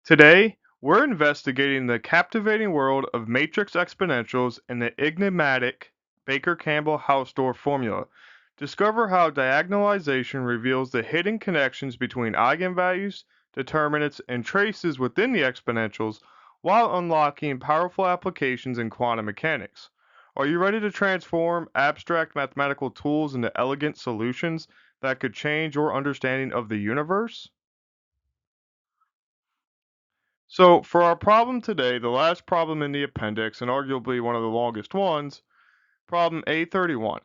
Today, we're investigating the captivating world of matrix exponentials and the enigmatic Baker-Campbell-Hausdorff formula. Discover how diagonalization reveals the hidden connections between eigenvalues, determinants, and traces within the exponentials while unlocking powerful applications in quantum mechanics. Are you ready to transform abstract mathematical tools into elegant solutions that could change your understanding of the universe? So, for our problem today, the last problem in the appendix, and arguably one of the longest ones, problem A31.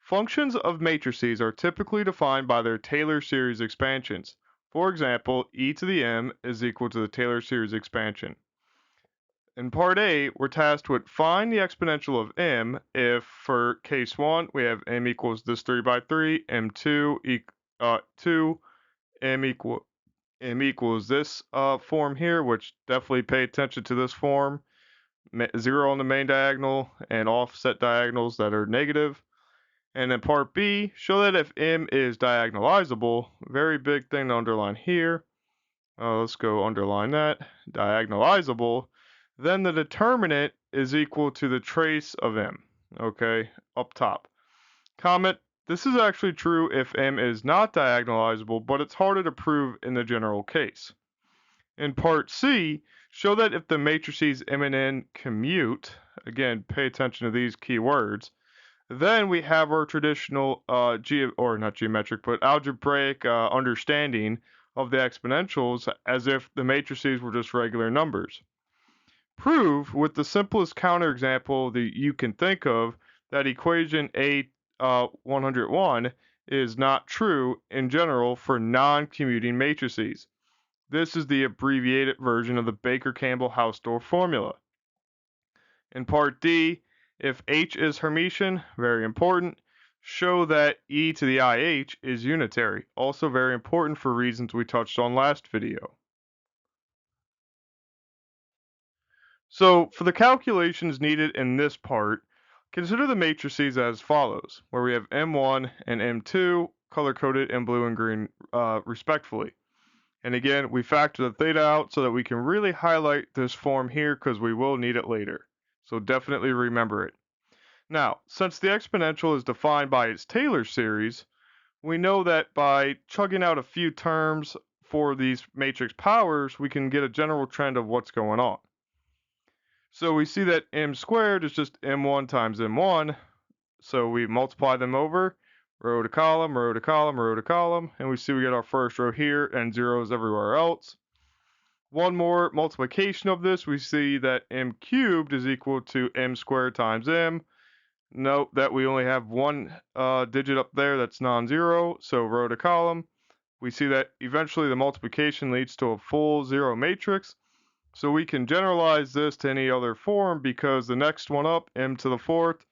Functions of matrices are typically defined by their Taylor series expansions. For example, e to the m is equal to the Taylor series expansion. In part A, we're tasked with find the exponential of m if, for case 1, we have m equals this 3 by 3, m2 2, m equals this form here, which definitely pay attention to this form. 0 on the main diagonal and offset diagonals that are negative. And then part B, show that if m is diagonalizable, very big thing to underline here. Let's go underline that. Diagonalizable, then the determinant is equal to the trace of m. Okay, up top. Comment, this is actually true if m is not diagonalizable, but it's harder to prove in the general case. In part C, show that if the matrices M and N commute, again, pay attention to these key words, then we have our traditional, not geometric, but algebraic understanding of the exponentials as if the matrices were just regular numbers. Prove with the simplest counterexample that you can think of that equation A101 is not true in general for non-commuting matrices. This is the abbreviated version of the Baker-Campbell-Hausdorff formula. In part D, if H is Hermitian, very important, show that e to the IH is unitary, also very important for reasons we touched on last video. So for the calculations needed in this part, consider the matrices as follows, where we have M1 and M2 color-coded in blue and green respectively. And again, we factor the theta out so that we can really highlight this form here because we will need it later. So definitely remember it. Now, since the exponential is defined by its Taylor series, we know that by chugging out a few terms for these matrix powers, we can get a general trend of what's going on. So we see that m squared is just m1 times m1, so we multiply them over, row to column, row to column, row to column, and we see we get our first row here and zeros everywhere else. One more multiplication of this, we see that m cubed is equal to m squared times m. Note that we only have one digit up there that's non-zero, so row to column. We see that eventually the multiplication leads to a full zero matrix, so we can generalize this to any other form because the next one up, m to the fourth,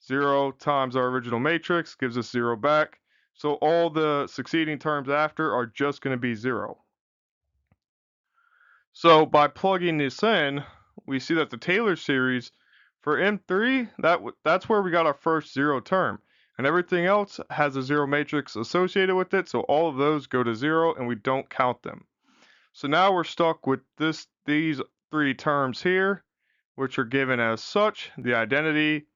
0 times our original matrix gives us 0 back. So all the succeeding terms after are just going to be 0. So by plugging this in, we see that the Taylor series for M3, that's where we got our first 0 term. And everything else has a 0 matrix associated with it, so all of those go to 0 and we don't count them. So now we're stuck with these three terms here, which are given as such, the identity,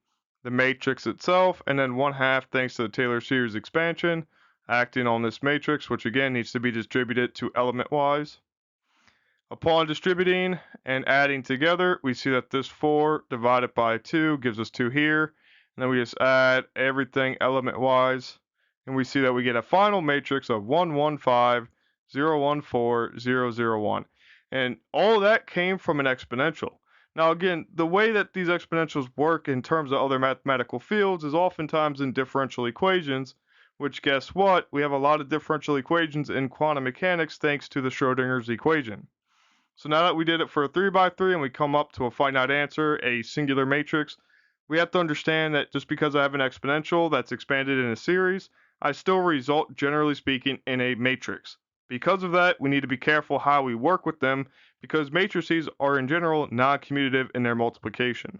the matrix itself, and then 1/2 thanks to the Taylor series expansion, acting on this matrix, which again needs to be distributed to element-wise. Upon distributing and adding together, we see that this 4 divided by 2 gives us 2 here, and then we just add everything element-wise, and we see that we get a final matrix of 1, 1, 5, 0, 1, 4, 0, 0, 1. And all of that came from an exponential. Now again, the way that these exponentials work in terms of other mathematical fields is oftentimes in differential equations, which guess what? We have a lot of differential equations in quantum mechanics thanks to the Schrodinger's equation. So now that we did it for a 3 by 3 and we come up to a finite answer, a singular matrix, we have to understand that just because I have an exponential that's expanded in a series, I still result, generally speaking, in a matrix. Because of that, we need to be careful how we work with them because matrices are in general non-commutative in their multiplication.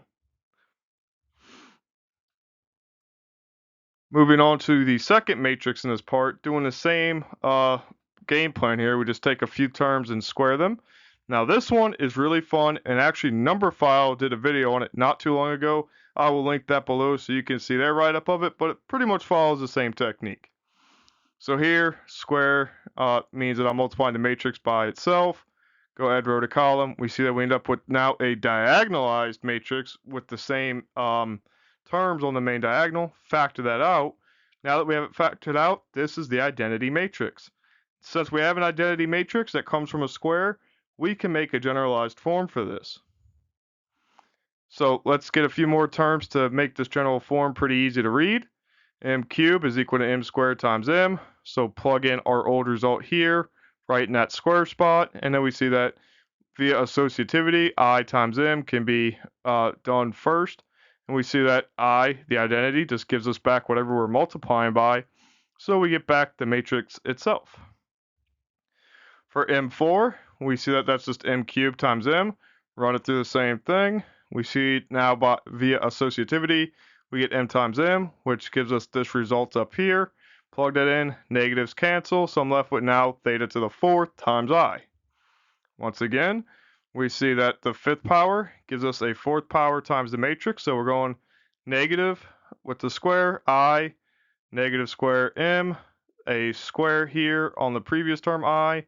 Moving on to the second matrix in this part, doing the same game plan here. We just take a few terms and square them. Now this one is really fun, and actually Numberphile did a video on it not too long ago. I will link that below so you can see their write-up of it, but it pretty much follows the same technique. So here, square means that I'm multiplying the matrix by itself. Go add row to column. We see that we end up with now a diagonalized matrix with the same terms on the main diagonal. Factor that out. Now that we have it factored out, this is the identity matrix. Since we have an identity matrix that comes from a square, we can make a generalized form for this. So let's get a few more terms to make this general form pretty easy to read. M cubed is equal to m squared times m. So plug in our old result here, right in that square spot, and then we see that via associativity, I times m can be done first. And we see that I, the identity, just gives us back whatever we're multiplying by. So we get back the matrix itself. For M4, we see that that's just m cubed times m. Run it through the same thing. We see now via associativity, we get m times m, which gives us this result up here. Plug that in, negatives cancel, so I'm left with now theta to the fourth times I. Once again, we see that the fifth power gives us a fourth power times the matrix, so we're going negative with the square, I, negative square m, a square here on the previous term I,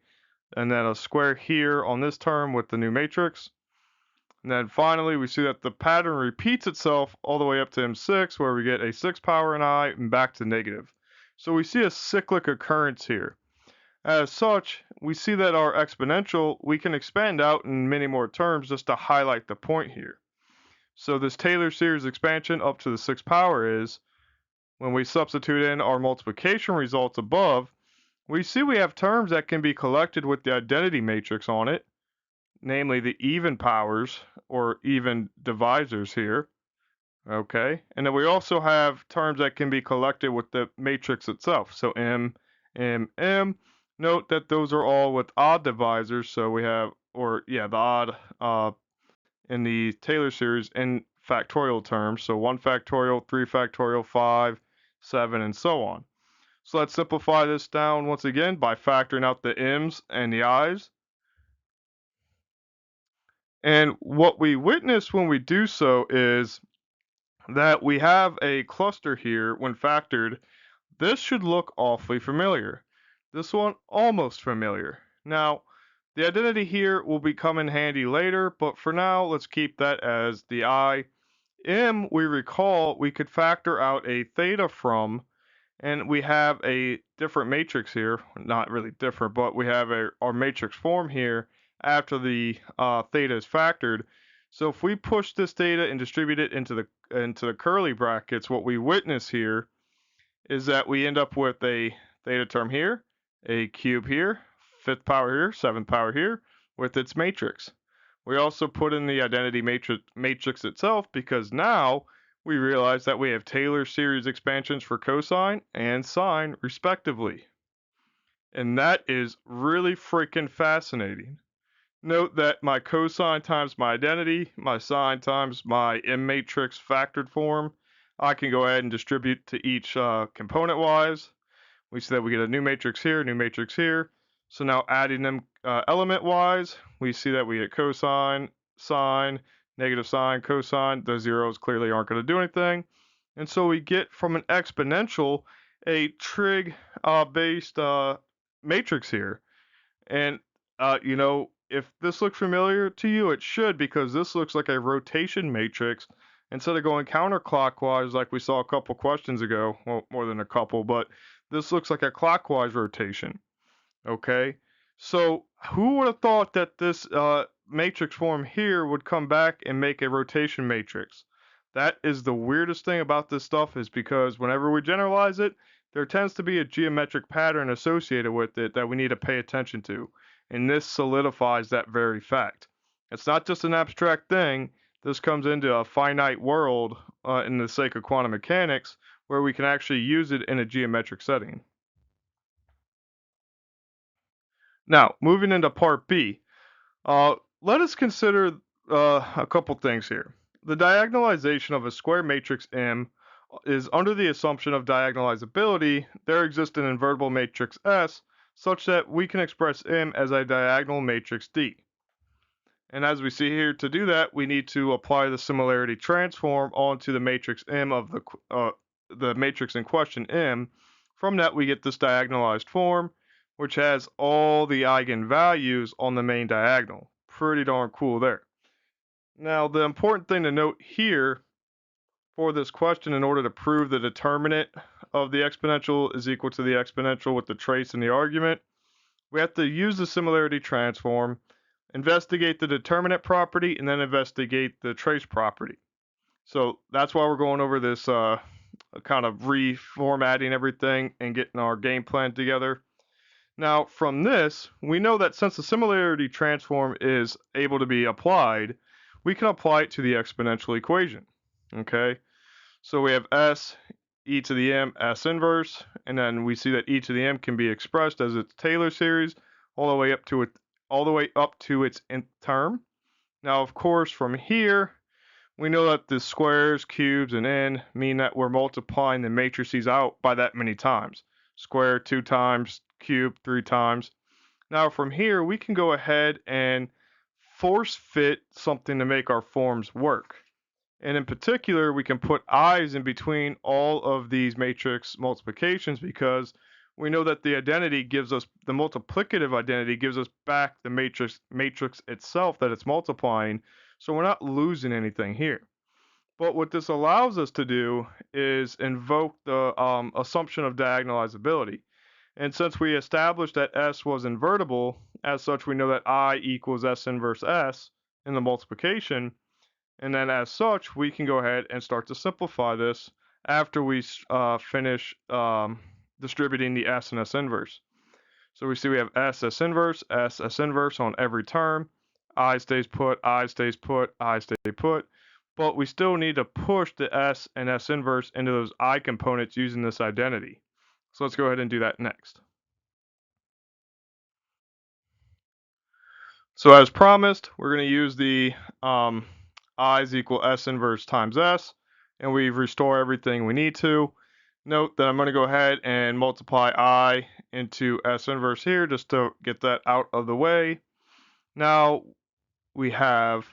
and then a square here on this term with the new matrix. And then finally, we see that the pattern repeats itself all the way up to M6, where we get a 6 power in I and back to negative. So we see a cyclic occurrence here. As such, we see that our exponential, we can expand out in many more terms just to highlight the point here. So this Taylor series expansion up to the 6th power is, when we substitute in our multiplication results above, we see we have terms that can be collected with the identity matrix on it, namely the even powers or even divisors here. Okay, and then we also have terms that can be collected with the matrix itself. So m, m, m. Note that those are all with odd divisors. So we have, the odd in the Taylor series in factorial terms. So 1 factorial, 3 factorial, 5, 7, and so on. So let's simplify this down once again by factoring out the m's and the i's. And what we witness when we do so is that we have a cluster here when factored. This should look awfully familiar. This one almost familiar. Now, the identity here will become in handy later, but for now, let's keep that as the I. M, we recall we could factor out a theta from, and we have a different matrix here. Not really different, but we have our matrix form here after the theta is factored. So if we push this theta and distribute it into the curly brackets, what we witness here is that we end up with a theta term here, a cube here, 5th power here, 7th power here, with its matrix. We also put in the identity matrix itself because now we realize that we have Taylor series expansions for cosine and sine respectively. And that is really freaking fascinating. Note that my cosine times my identity, my sine times my M matrix factored form, I can go ahead and distribute to each component wise. We see that we get a new matrix here, new matrix here. So now adding them element wise, we see that we get cosine, sine, negative sine, cosine. The zeros clearly aren't going to do anything. And so we get from an exponential a trig based matrix here. And if this looks familiar to you, it should, because this looks like a rotation matrix instead of going counterclockwise like we saw a couple questions ago. Well, more than a couple, but this looks like a clockwise rotation. Okay, so who would have thought that this matrix form here would come back and make a rotation matrix? That is the weirdest thing about this stuff, is because whenever we generalize it, there tends to be a geometric pattern associated with it that we need to pay attention to. And this solidifies that very fact. It's not just an abstract thing. This comes into a finite world in the sake of quantum mechanics, where we can actually use it in a geometric setting. Now, moving into part B, let us consider a couple things here. The diagonalization of a square matrix M is under the assumption of diagonalizability. There exists an invertible matrix S such that we can express M as a diagonal matrix D. And as we see here, to do that, we need to apply the similarity transform onto the matrix M of the matrix in question, M. From that, we get this diagonalized form, which has all the eigenvalues on the main diagonal. Pretty darn cool there. Now, the important thing to note here for this question, in order to prove the determinant of the exponential is equal to the exponential with the trace in the argument, we have to use the similarity transform, investigate the determinant property, and then investigate the trace property. So that's why we're going over this kind of reformatting everything and getting our game plan together. Now, from this, we know that since the similarity transform is able to be applied, we can apply it to the exponential equation. Okay, so we have s e to the m s inverse, and then we see that e to the m can be expressed as its Taylor series all the way up to its nth term. Now, of course, from here, we know that the squares, cubes, and n mean that we're multiplying the matrices out by that many times. Square 2 times, cube 3 times. Now, from here, we can go ahead and force fit something to make our forms work. And in particular, we can put i's in between all of these matrix multiplications, because we know that the identity gives us, the multiplicative identity gives us back the matrix itself that it's multiplying, so we're not losing anything here. But what this allows us to do is invoke the assumption of diagonalizability. And since we established that s was invertible, as such we know that I equals s inverse s in the multiplication. And then as such, we can go ahead and start to simplify this after we finish distributing the s and s inverse. So we see we have s inverse on every term. I stays put, I stays put, I stay put. But we still need to push the s and s inverse into those I components using this identity. So let's go ahead and do that next. So as promised, we're going to use the I is equal s inverse times s, and we restore everything we need to. Note that I'm going to go ahead and multiply I into s inverse here just to get that out of the way. Now we have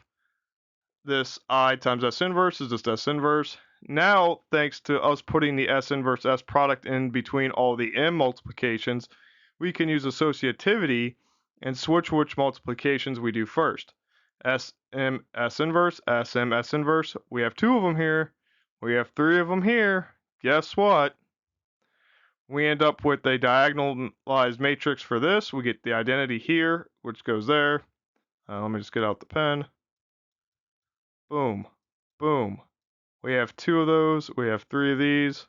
this I times s inverse is just s inverse. Now, thanks to us putting the s inverse s product in between all the m multiplications, we can use associativity and switch which multiplications we do first. SM S inverse, SM S inverse. We have 2 of them here. We have 3 of them here. Guess what? We end up with a diagonalized matrix for this. We get the identity here, which goes there. Let me just get out the pen. Boom, boom. We have 2 of those. We have 3 of these.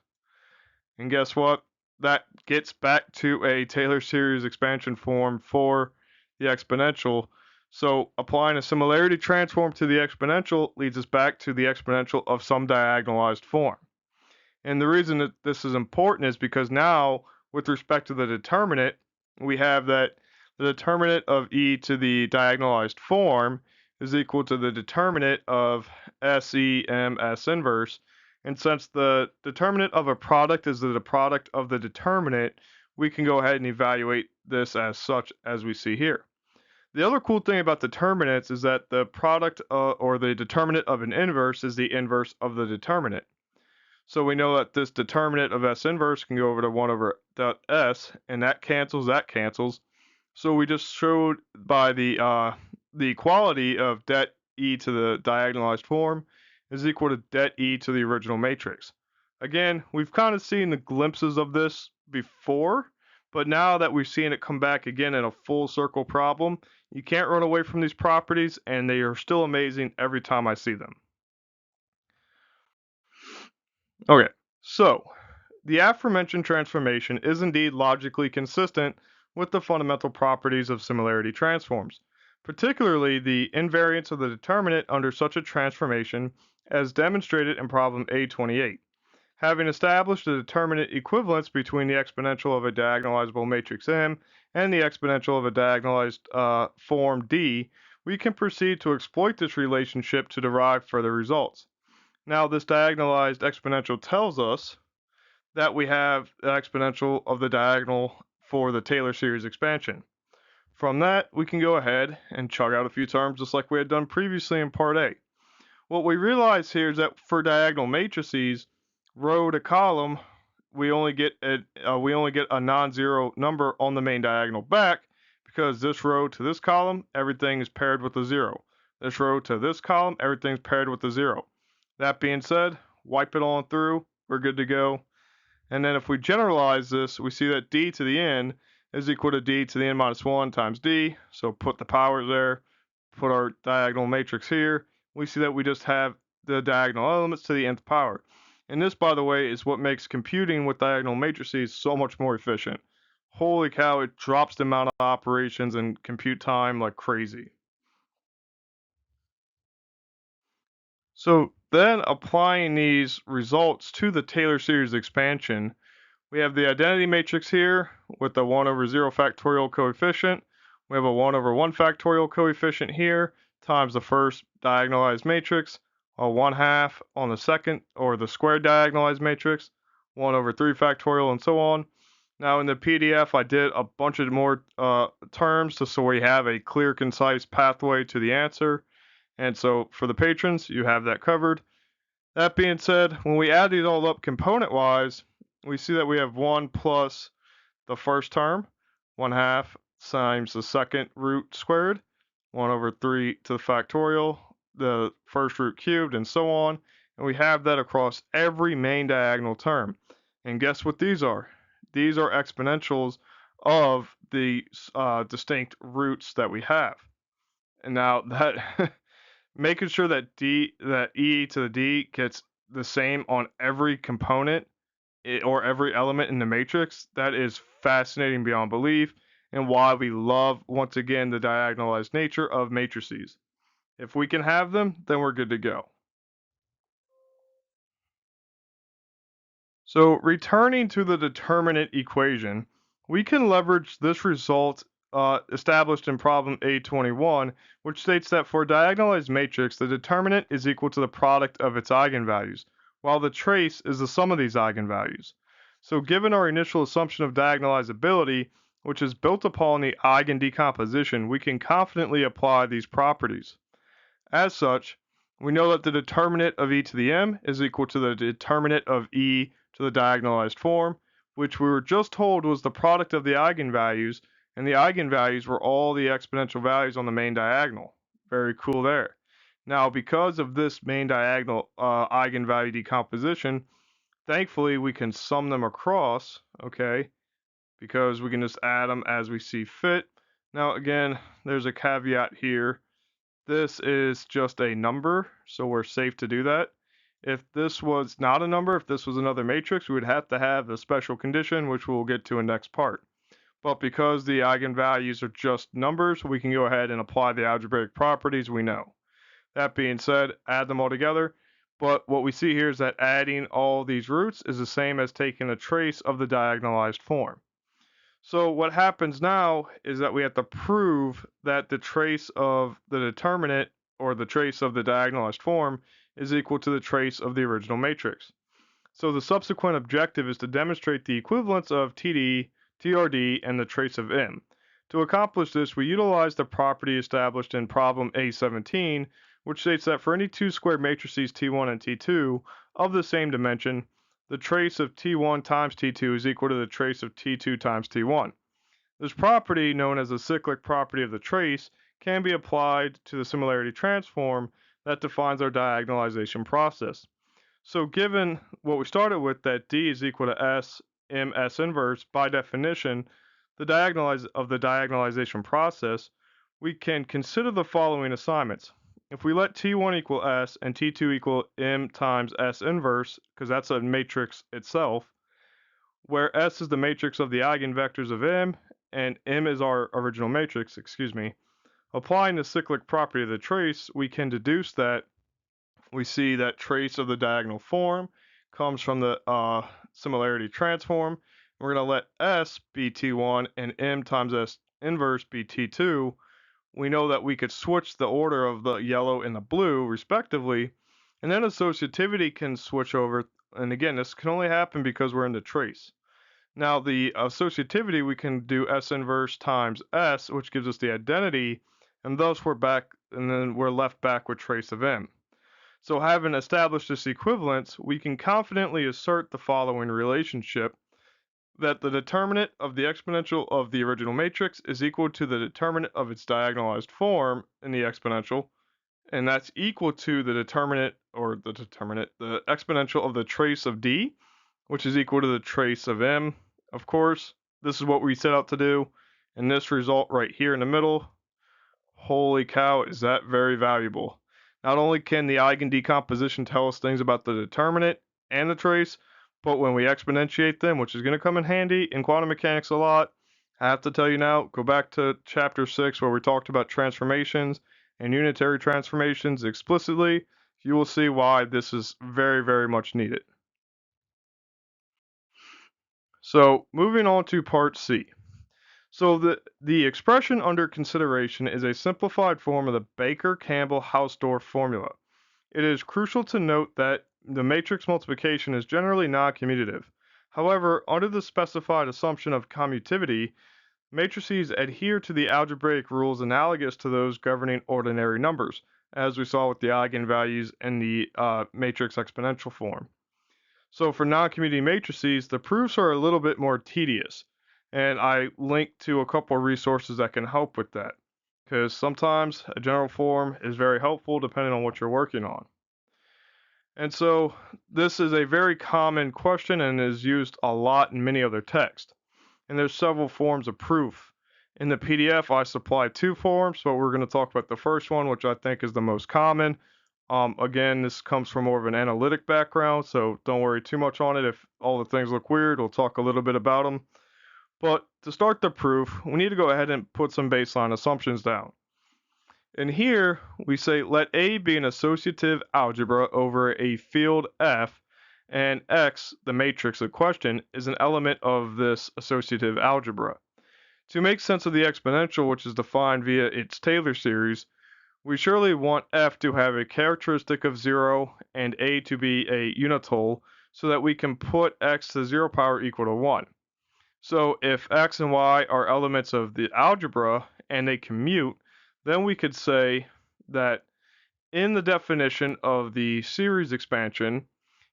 And guess what? That gets back to a Taylor series expansion form for the exponential. So applying a similarity transform to the exponential leads us back to the exponential of some diagonalized form. And the reason that this is important is because now, with respect to the determinant, we have that the determinant of e to the diagonalized form is equal to the determinant of SEM S inverse. And since the determinant of a product is the product of the determinant, we can go ahead and evaluate this as such as we see here. The other cool thing about determinants is that the product or the determinant of an inverse is the inverse of the determinant. So we know that this determinant of S inverse can go over to 1 over dot S, and that cancels. So we just showed by the equality of det e to the diagonalized form is equal to det e to the original matrix. Again, we've kind of seen the glimpses of this before, but now that we've seen it come back again in a full circle problem, you can't run away from these properties, and they are still amazing every time I see them. Okay, so the aforementioned transformation is indeed logically consistent with the fundamental properties of similarity transforms, particularly the invariance of the determinant under such a transformation as demonstrated in problem A28. Having established the determinate equivalence between the exponential of a diagonalizable matrix M and the exponential of a diagonalized form D, we can proceed to exploit this relationship to derive further results. Now, this diagonalized exponential tells us that we have the exponential of the diagonal for the Taylor series expansion. From that, we can go ahead and chug out a few terms just like we had done previously in Part A. What we realize here is that for diagonal matrices, row to column, we only get a non-zero number on the main diagonal back because this row to this column, everything is paired with a 0. This row to this column, everything's paired with a 0. That being said, wipe it on through, we're good to go. And then if we generalize this, we see that d to the n is equal to d to the n minus 1 times d. So put the powers there, put our diagonal matrix here. We see that we just have the diagonal elements to the nth power. And this, by the way, is what makes computing with diagonal matrices so much more efficient. Holy cow, it drops the amount of operations and compute time like crazy. So then applying these results to the Taylor series expansion, we have the identity matrix here with the 1 over 0 factorial coefficient. We have a 1 over 1 factorial coefficient here times the first diagonalized matrix, a 1/2 on the second or the squared diagonalized matrix, 1 over 3 factorial, and so on. Now in the PDF, I did a bunch of more terms just so we have a clear, concise pathway to the answer. And so for the patrons, you have that covered. That being said, when we add these all up component-wise, we see that we have 1 plus the first term, 1/2 times the second root squared, 1 over 3 to the factorial, the first root cubed, and so on. And we have that across every main diagonal term. And guess what these are? These are exponentials of the distinct roots that we have. And now that making sure that e to the d gets the same on every component or every element in the matrix, that is fascinating beyond belief, and why we love, once again, the diagonalized nature of matrices. If we can have them, then we're good to go. So returning to the determinant equation, we can leverage this result established in problem A.21, which states that for a diagonalized matrix, the determinant is equal to the product of its eigenvalues, while the trace is the sum of these eigenvalues. So given our initial assumption of diagonalizability, which is built upon the eigendecomposition, we can confidently apply these properties. As such, we know that the determinant of e to the m is equal to the determinant of e to the diagonalized form, which we were just told was the product of the eigenvalues, and the eigenvalues were all the exponential values on the main diagonal. Very cool there. Now, because of this main diagonal eigenvalue decomposition, thankfully we can sum them across, okay, because we can just add them as we see fit. Now, again, there's a caveat here. This is just a number, so we're safe to do that. If this was not a number, if this was another matrix, we would have to have a special condition, which we'll get to in next part. But because the eigenvalues are just numbers, we can go ahead and apply the algebraic properties we know. That being said, add them all together. But what we see here is that adding all these roots is the same as taking a trace of the diagonalized form. So what happens now is that we have to prove that the trace of the determinant, or the trace of the diagonalized form, is equal to the trace of the original matrix. So the subsequent objective is to demonstrate the equivalence of TD, TRD, and the trace of M. To accomplish this, we utilize the property established in problem A17, which states that for any two squared matrices T1 and T2 of the same dimension, the trace of T1 times T2 is equal to the trace of T2 times T1. This property, known as the cyclic property of the trace, can be applied to the similarity transform that defines our diagonalization process. So given what we started with, that D is equal to S, M, S inverse, by definition, the diagonalization process, we can consider the following assignments. If we let T1 equal S and T2 equal M times S inverse, because that's a matrix itself, where S is the matrix of the eigenvectors of M and M is our original matrix, applying the cyclic property of the trace, we can deduce that we see that trace of the diagonal form comes from the similarity transform. We're going to let S be T1 and M times S inverse be T2. We know that we could switch the order of the yellow and the blue respectively, and then associativity can switch over, and again, this can only happen because we're in the trace. Now the associativity, we can do S inverse times S, which gives us the identity, and thus we're left back with trace of M. So having established this equivalence, we can confidently assert the following relationship: that the determinant of the exponential of the original matrix is equal to the determinant of its diagonalized form in the exponential, and that's equal to the exponential of the trace of D, which is equal to the trace of M. Of course, this is what we set out to do, and this result right here in the middle, holy cow, is that very valuable. Not only can the eigen decomposition tell us things about the determinant and the trace, but when we exponentiate them, which is going to come in handy in quantum mechanics a lot, I have to tell you now, go back to chapter 6 where we talked about transformations and unitary transformations explicitly. You will see why this is very, very much needed. So moving on to part C. So the expression under consideration is a simplified form of the Baker-Campbell-Hausdorff formula. It is crucial to note that the matrix multiplication is generally non-commutative. However, under the specified assumption of commutativity, matrices adhere to the algebraic rules analogous to those governing ordinary numbers, as we saw with the eigenvalues in the matrix exponential form. So for non-commutative matrices, the proofs are a little bit more tedious, and I linked to a couple of resources that can help with that, because sometimes a general form is very helpful depending on what you're working on. And so this is a very common question and is used a lot in many other texts. And there's several forms of proof. In the PDF, I supply two forms, but we're going to talk about the first one, which I think is the most common. Again, this comes from more of an analytic background, so don't worry too much on it. If all the things look weird, we'll talk a little bit about them. But to start the proof, we need to go ahead and put some baseline assumptions down. And here we say let A be an associative algebra over a field F, and X, the matrix in question, is an element of this associative algebra. To make sense of the exponential, which is defined via its Taylor series, we surely want F to have a characteristic of 0 and A to be a unitole so that we can put X to the 0 power equal to 1. So if X and Y are elements of the algebra and they commute, then we could say that in the definition of the series expansion,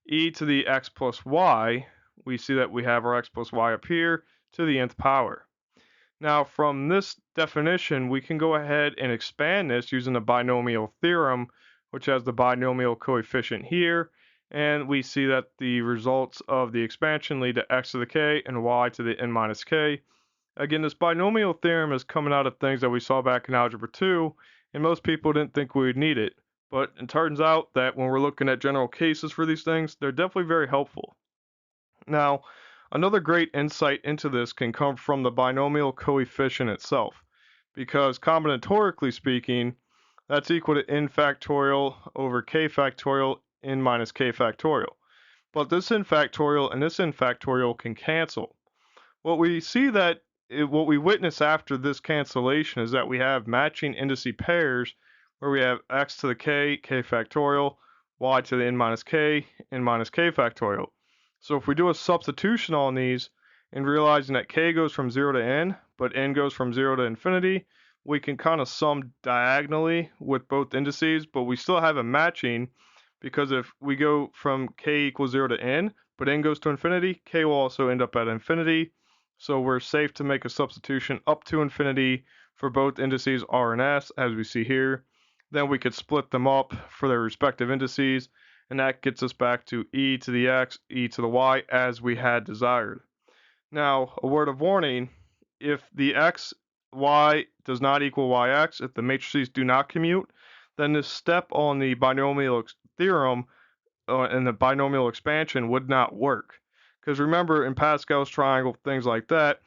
e to the x plus y, we see that we have our x plus y up here to the nth power. Now from this definition, we can go ahead and expand this using the binomial theorem, which has the binomial coefficient here, and we see that the results of the expansion lead to x to the k and y to the n minus k. Again, this binomial theorem is coming out of things that we saw back in Algebra 2, and most people didn't think we would need it. But it turns out that when we're looking at general cases for these things, they're definitely very helpful. Now, another great insight into this can come from the binomial coefficient itself, because combinatorically speaking, that's equal to n factorial over k factorial n minus k factorial. But this n factorial and this n factorial can cancel. What we see that what we witness after this cancellation is that we have matching indice pairs where we have x to the k, k factorial, y to the n minus k factorial. So if we do a substitution on these and realizing that k goes from 0 to n, but n goes from 0 to infinity, we can kind of sum diagonally with both indices, but we still have a matching because if we go from k equals 0 to n, but n goes to infinity, k will also end up at infinity. So we're safe to make a substitution up to infinity for both indices r and s, as we see here. Then we could split them up for their respective indices, and that gets us back to e to the x, e to the y, as we had desired. Now, a word of warning, if the x, y does not equal yx, if the matrices do not commute, then this step on the binomial theorem and the binomial expansion would not work. Because remember, in Pascal's triangle, things like that,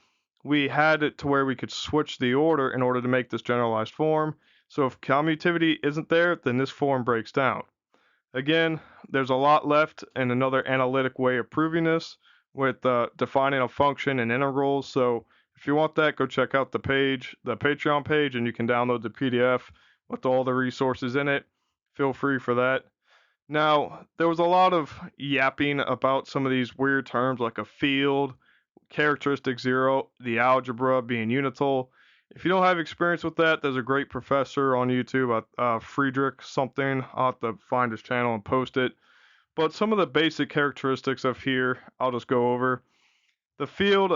we had it to where we could switch the order in order to make this generalized form. So if commutativity isn't there, then this form breaks down. Again, there's a lot left and another analytic way of proving this with defining a function and integrals. So if you want that, go check out the page, the Patreon page, and you can download the PDF with all the resources in it. Feel free for that. Now, there was a lot of yapping about some of these weird terms like a field, characteristic 0, the algebra being unital. If you don't have experience with that, there's a great professor on YouTube, Friedrich something. I'll have to find his channel and post it. But some of the basic characteristics of here, I'll just go over. The field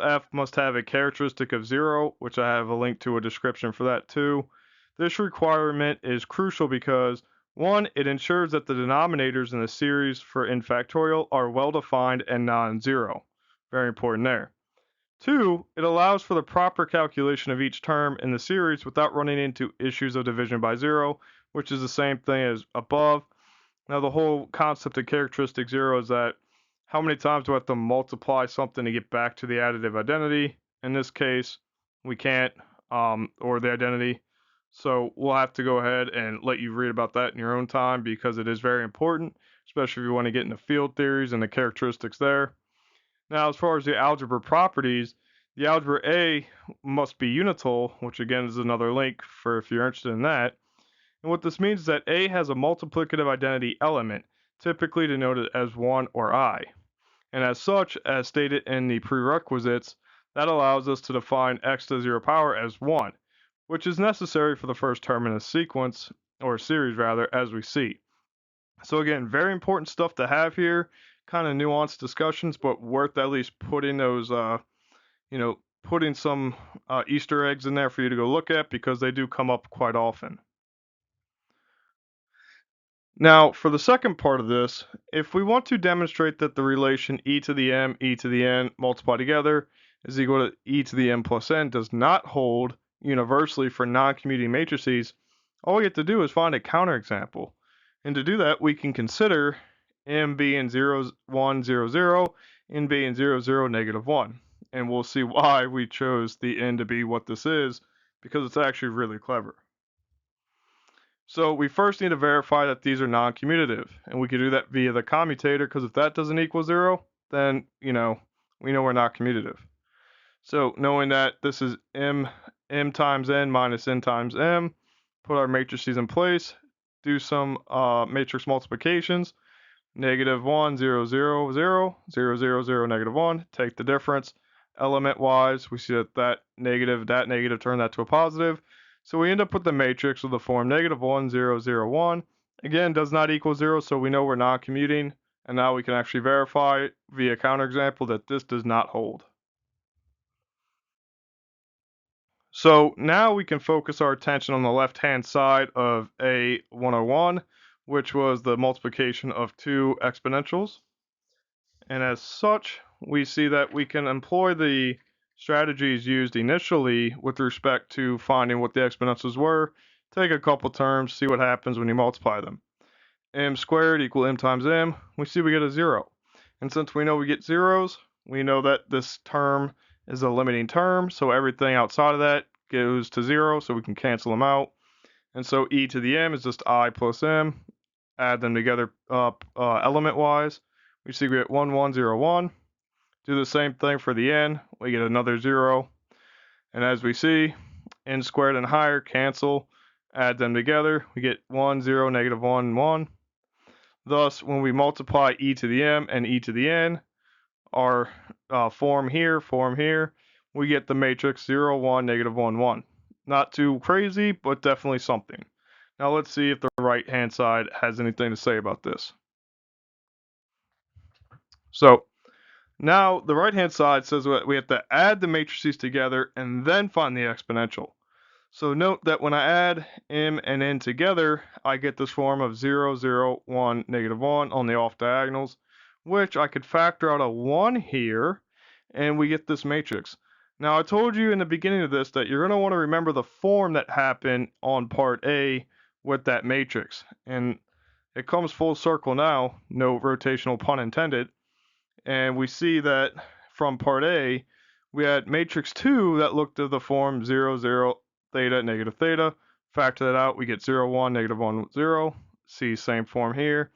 F must have a characteristic of 0, which I have a link to a description for that too. This requirement is crucial because 1, it ensures that the denominators in the series for n factorial are well defined and non-zero. Very important there. 2, it allows for the proper calculation of each term in the series without running into issues of division by 0, which is the same thing as above. Now the whole concept of characteristic 0 is that how many times do I have to multiply something to get back to the additive identity? In this case, we can't, or the identity. So we'll have to go ahead and let you read about that in your own time because it is very important, especially if you want to get into field theories and the characteristics there. Now, as far as the algebra properties, the algebra A must be unital, which again is another link for if you're interested in that. And what this means is that A has a multiplicative identity element, typically denoted as 1 or I. And as such, as stated in the prerequisites, that allows us to define x to the 0 power as 1, which is necessary for the first term in a sequence, or series rather, as we see. So again, very important stuff to have here, kind of nuanced discussions, but worth at least putting those, putting some Easter eggs in there for you to go look at because they do come up quite often. Now, for the second part of this, if we want to demonstrate that the relation e to the m, e to the n multiplied together is equal to e to the m plus n does not hold universally for non-commuting matrices, all we have to do is find a counterexample. And to do that, we can consider m being 0, 1, 0, 0, n being 0, 0, negative 1. And we'll see why we chose the n to be what this is, because it's actually really clever. So we first need to verify that these are non-commutative, and we can do that via the commutator, because if that doesn't equal 0, then, we know we're not commutative. So knowing that this is m times n minus n times m, put our matrices in place, do some matrix multiplications, negative 1, 0, 0, 0, 0, 0, 0, negative 1, take the difference. Element-wise, we see that negative turned that to a positive. So we end up with the matrix with the form negative 1, 0, 0, 1. Again, does not equal 0, so we know we're not commuting. And now we can actually verify via counterexample that this does not hold. So now we can focus our attention on the left-hand side of A101, which was the multiplication of two exponentials. And as such, we see that we can employ the strategies used initially with respect to finding what the exponentials were, take a couple terms, see what happens when you multiply them. M squared equal m times m, we see we get a 0. And since we know we get zeros, we know that this term is a limiting term, so everything outside of that goes to 0, so we can cancel them out. And so e to the m is just I plus m. Add them together element-wise. We see we get 1, 1, 0, 1. Do the same thing for the n. We get another 0. And as we see, n squared and higher cancel. Add them together. We get 1, 0, negative 1, 1. Thus, when we multiply e to the m and e to the n, our form here, we get the matrix 0, 1, negative 1, 1. Not too crazy, but definitely something. Now let's see if the right-hand side has anything to say about this. So now the right-hand side says that we have to add the matrices together and then find the exponential. So note that when I add m and n together, I get this form of 0, 0, 1, negative 1 on the off diagonals, which I could factor out a 1 here, and we get this matrix. Now I told you in the beginning of this that you're going to want to remember the form that happened on part A with that matrix. And it comes full circle now, no rotational pun intended. And we see that from part A, we had matrix 2 that looked at the form 0, 0, theta, negative theta. Factor that out, we get 0, 1, negative 1, 0. See, same form here.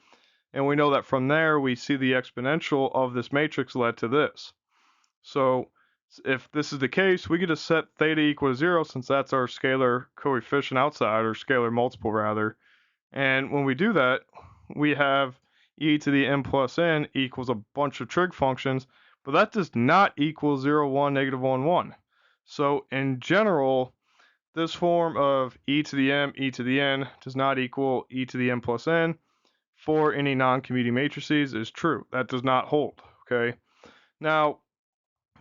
And we know that from there, we see the exponential of this matrix led to this. So if this is the case, we get to set theta equal to 0 since that's our scalar coefficient outside, or scalar multiple rather. And when we do that, we have e to the m plus n equals a bunch of trig functions, but that does not equal 0, 1, negative 1, 1. So in general, this form of e to the m, e to the n does not equal e to the m plus n for any non-commuting matrices is true. That does not hold, okay? Now,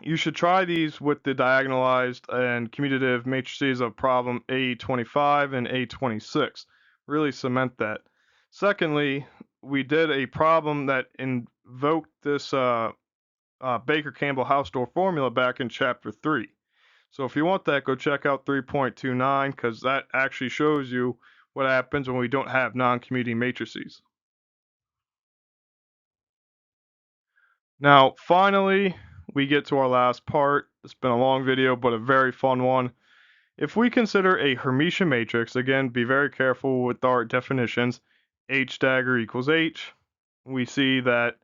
you should try these with the diagonalized and commutative matrices of problem A25 and A26. Really cement that. Secondly, we did a problem that invoked this Baker-Campbell-Hausdorff formula back in chapter 3. So if you want that, go check out 3.29 because that actually shows you what happens when we don't have non-commuting matrices. Now, finally, we get to our last part. It's been a long video, but a very fun one. If we consider a Hermitian matrix, again, be very careful with our definitions, h dagger equals h, we see that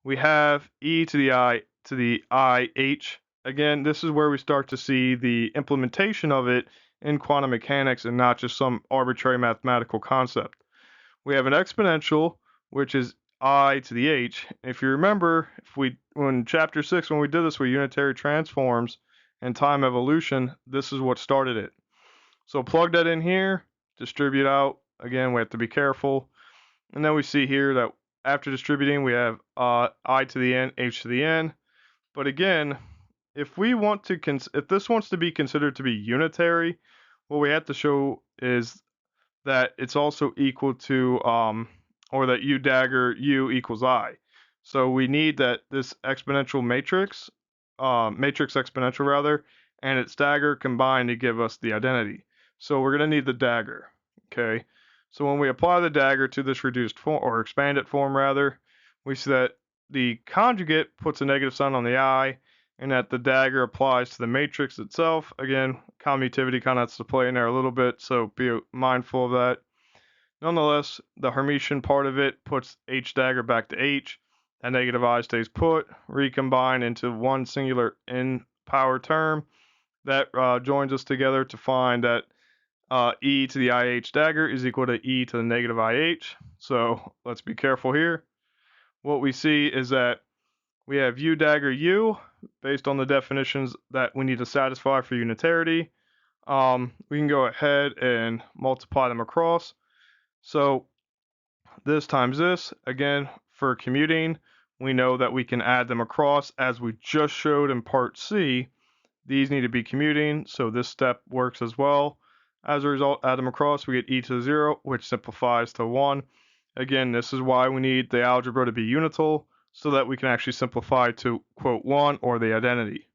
we have e to the I h. Again, this is where we start to see the implementation of it in quantum mechanics and not just some arbitrary mathematical concept. We have an exponential, which is I to the h. If you remember, when chapter 6, when we did this with unitary transforms and time evolution, this is what started it. So plug that in here, distribute out. Again, we have to be careful. And then we see here that after distributing, we have I to the n, h to the n. But again, if this wants to be considered to be unitary, what we have to show is that it's also equal to, or that u dagger u equals I. So we need that this exponential matrix, matrix exponential rather, and its dagger combine to give us the identity. So we're going to need the dagger, okay? So when we apply the dagger to this reduced form, or expanded form rather, we see that the conjugate puts a negative sign on the I, and that the dagger applies to the matrix itself. Again, commutativity kind of has to play in there a little bit, so be mindful of that. Nonetheless, the Hermitian part of it puts h dagger back to h, and negative I stays put, recombine into one singular n power term. That joins us together to find that e to the IH dagger is equal to e to the negative IH. So let's be careful here. What we see is that we have u dagger u based on the definitions that we need to satisfy for unitarity. We can go ahead and multiply them across. So this times this, again, for commuting, we know that we can add them across as we just showed in part C. These need to be commuting, so this step works as well. As a result, add them across, we get e to the 0, which simplifies to 1. Again, this is why we need the algebra to be unital, so that we can actually simplify to, quote, 1 or the identity.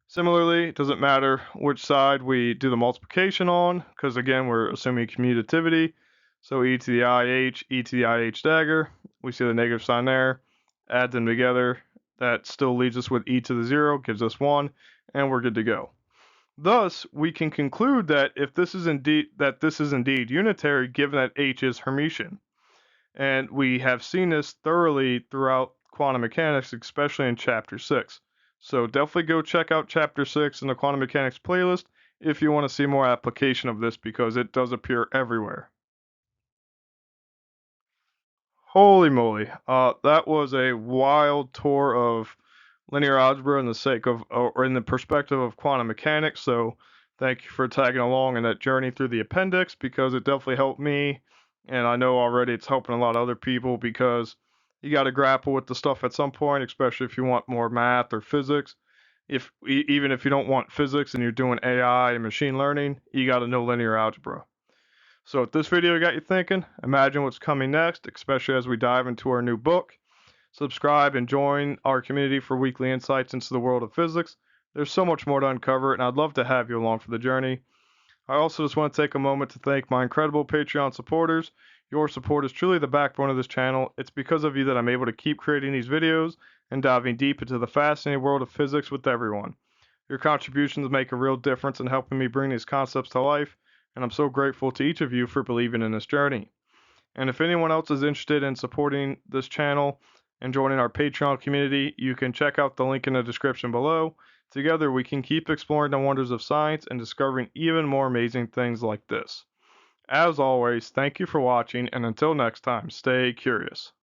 Similarly, it doesn't matter which side we do the multiplication on, because again, we're assuming commutativity. So e to the IH, e to the IH dagger, we see the negative sign there, add them together, that still leaves us with e to the 0, gives us 1, and we're good to go. Thus, we can conclude that this is indeed unitary, given that h is Hermitian. And we have seen this thoroughly throughout quantum mechanics, especially in chapter 6. So definitely go check out chapter 6 in the quantum mechanics playlist if you want to see more application of this, because it does appear everywhere. Holy moly, that was a wild tour of linear algebra in the sake of, or in the perspective of quantum mechanics. So thank you for tagging along in that journey through the appendix, because it definitely helped me, and I know already it's helping a lot of other people, because you got to grapple with the stuff at some point, especially if you want more math or physics. Even if you don't want physics and you're doing AI and machine learning, you got to know linear algebra. So if this video got you thinking, imagine what's coming next, especially as we dive into our new book. Subscribe and join our community for weekly insights into the world of physics. There's so much more to uncover, and I'd love to have you along for the journey. I also just want to take a moment to thank my incredible Patreon supporters. Your support is truly the backbone of this channel. It's because of you that I'm able to keep creating these videos and diving deep into the fascinating world of physics with everyone. Your contributions make a real difference in helping me bring these concepts to life, and I'm so grateful to each of you for believing in this journey. And if anyone else is interested in supporting this channel and joining our Patreon community, you can check out the link in the description below. Together we can keep exploring the wonders of science and discovering even more amazing things like this. As always, thank you for watching, and until next time, stay curious.